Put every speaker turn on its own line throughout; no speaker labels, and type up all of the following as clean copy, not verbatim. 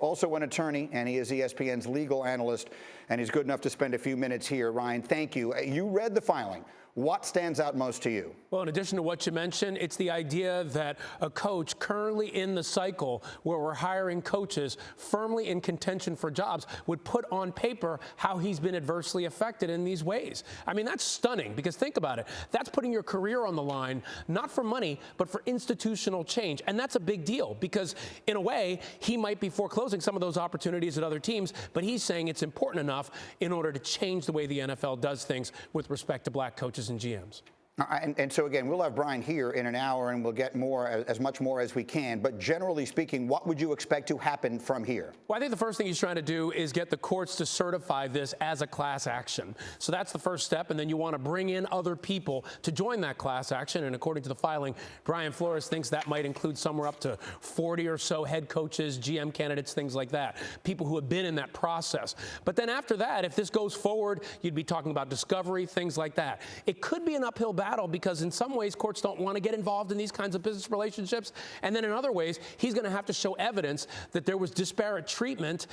Also an attorney, and he is ESPN's legal analyst, and he's good enough to spend a few minutes here. Ryan, thank you. You read the filing. What stands out most to you?
Well, in addition to what you mentioned, it's the idea that a coach currently in the cycle where we're hiring coaches firmly in contention for jobs would put on paper how he's been adversely affected in these ways. I mean, that's stunning, because think about it. That's putting your career on the line, not for money, but for institutional change. And that's a big deal, because in a way, he might be foreclosing some of those opportunities at other teams, but he's saying it's important enough in order to change the way the NFL does things with respect to black coaches and GMs.
And so, again, we'll have Brian here in an hour, and we'll get more, as much more as we can. But generally speaking, what would you expect to happen from here?
Well, I think the first thing he's trying to do is get the courts to certify this as a class action. So that's the first step. And then you want to bring in other people to join that class action. And according to the filing, Brian Flores thinks that might include somewhere up to 40 or so head coaches, GM candidates, things like that, people who have been in that process. But then after that, if this goes forward, you'd be talking about discovery, things like that. It could be an uphill battle, because in some ways courts don't want to get involved in these kinds of business relationships, and then in other ways he's going to have to show evidence that there was disparate treatment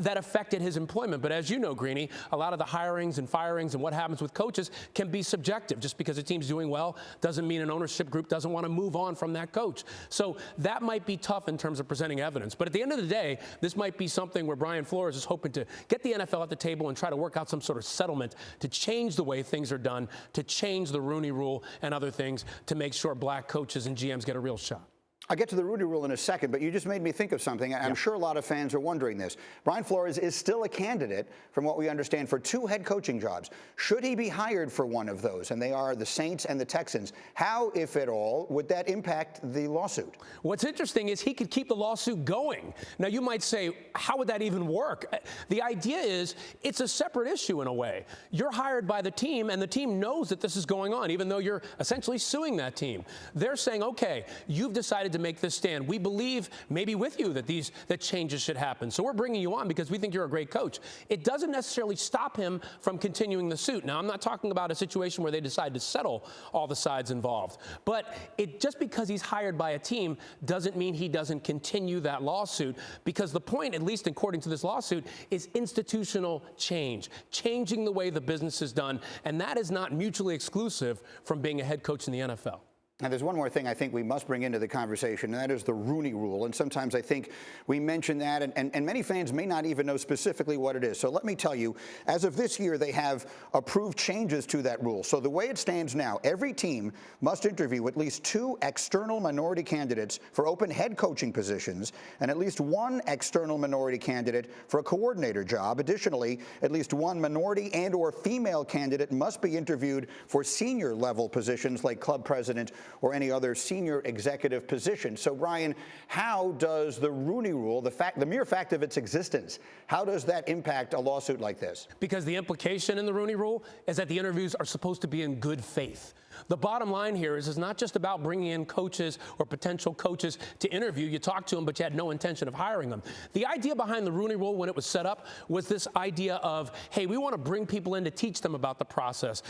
that affected his employment. But as you know, Greeny, a lot of the hirings and firings and what happens with coaches can be subjective. Just because a team's doing well doesn't mean an ownership group doesn't want to move on from that coach. So that might be tough in terms of presenting evidence. But at the end of the day, this might be something where Brian Flores is hoping to get the NFL at the table and try to work out some sort of settlement to change the way things are done, to change the Rooney Rule and other things to make sure black coaches and GMs get a real shot.
I'll get to the Rooney Rule in a second, but you just made me think of something. I'm sure a lot of fans are wondering this. Brian Flores is still a candidate, from what we understand, for 2 head coaching jobs. Should he be hired for one of those, and they are the Saints and the Texans, how, if at all, would that impact the lawsuit?
What's interesting is he could keep the lawsuit going. Now, you might say, how would that even work? The idea is it's a separate issue in a way. You're hired by the team, and the team knows that this is going on, even though you're essentially suing that team. They're saying, okay, you've decided to make this stand. We believe, maybe with you, that changes should happen. So we're bringing you on because we think you're a great coach. It doesn't necessarily stop him from continuing the suit. Now, I'm not talking about a situation where they decide to settle all the sides involved. But just because he's hired by a team doesn't mean he doesn't continue that lawsuit, because the point, at least according to this lawsuit, is institutional change, changing the way the business is done. And that is not mutually exclusive from being a head coach in the NFL.
Now, there's one more thing I think we must bring into the conversation, and that is the Rooney Rule. And sometimes I think we mention that, and many fans may not even know specifically what it is. So let me tell you, as of this year, they have approved changes to that rule. So the way it stands now, every team must interview at least 2 external minority candidates for open head coaching positions, and at least 1 external minority candidate for a coordinator job. Additionally, at least 1 minority and/or female candidate must be interviewed for senior level positions like club president or any other senior executive position. So, Brian, how does the Rooney Rule, the mere fact of its existence, how does that impact a lawsuit like this?
Because the implication in the Rooney Rule is that the interviews are supposed to be in good faith. The bottom line here is it's not just about bringing in coaches or potential coaches to interview. You talk to them, but you had no intention of hiring them. The idea behind the Rooney Rule when it was set up was this idea of, hey, we want to bring people in to teach them about the process,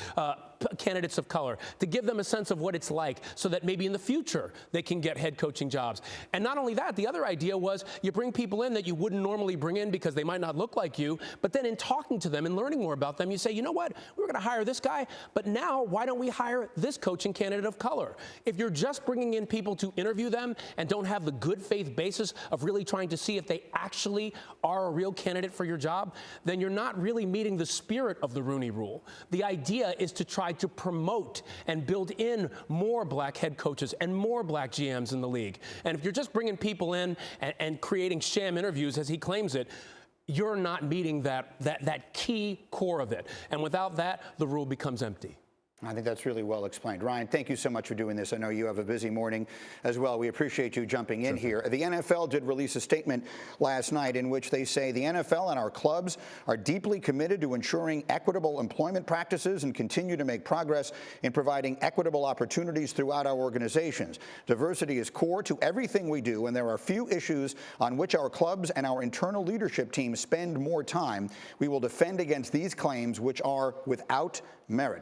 candidates of color, to give them a sense of what it's like so that maybe in the future they can get head coaching jobs. And not only that, the other idea was you bring people in that you wouldn't normally bring in because they might not look like you, but then in talking to them and learning more about them, you say, you know what, we were going to hire this guy, but now why don't we hire this coaching candidate of color? If you're just bringing in people to interview them and don't have the good faith basis of really trying to see if they actually are a real candidate for your job, then you're not really meeting the spirit of the Rooney Rule. The idea is to try to promote and build in more black head coaches and more black GMs in the league. And if you're just bringing people in and creating sham interviews, as he claims it, you're not meeting that key core of it. And without that, the rule becomes empty.
I think that's really well explained. Ryan, thank you so much for doing this. I know you have a busy morning as well. We appreciate you jumping in here. The NFL did release a statement last night in which they say the NFL and our clubs are deeply committed to ensuring equitable employment practices and continue to make progress in providing equitable opportunities throughout our organizations. Diversity is core to everything we do, and there are few issues on which our clubs and our internal leadership team spend more time. We will defend against these claims, which are without merit.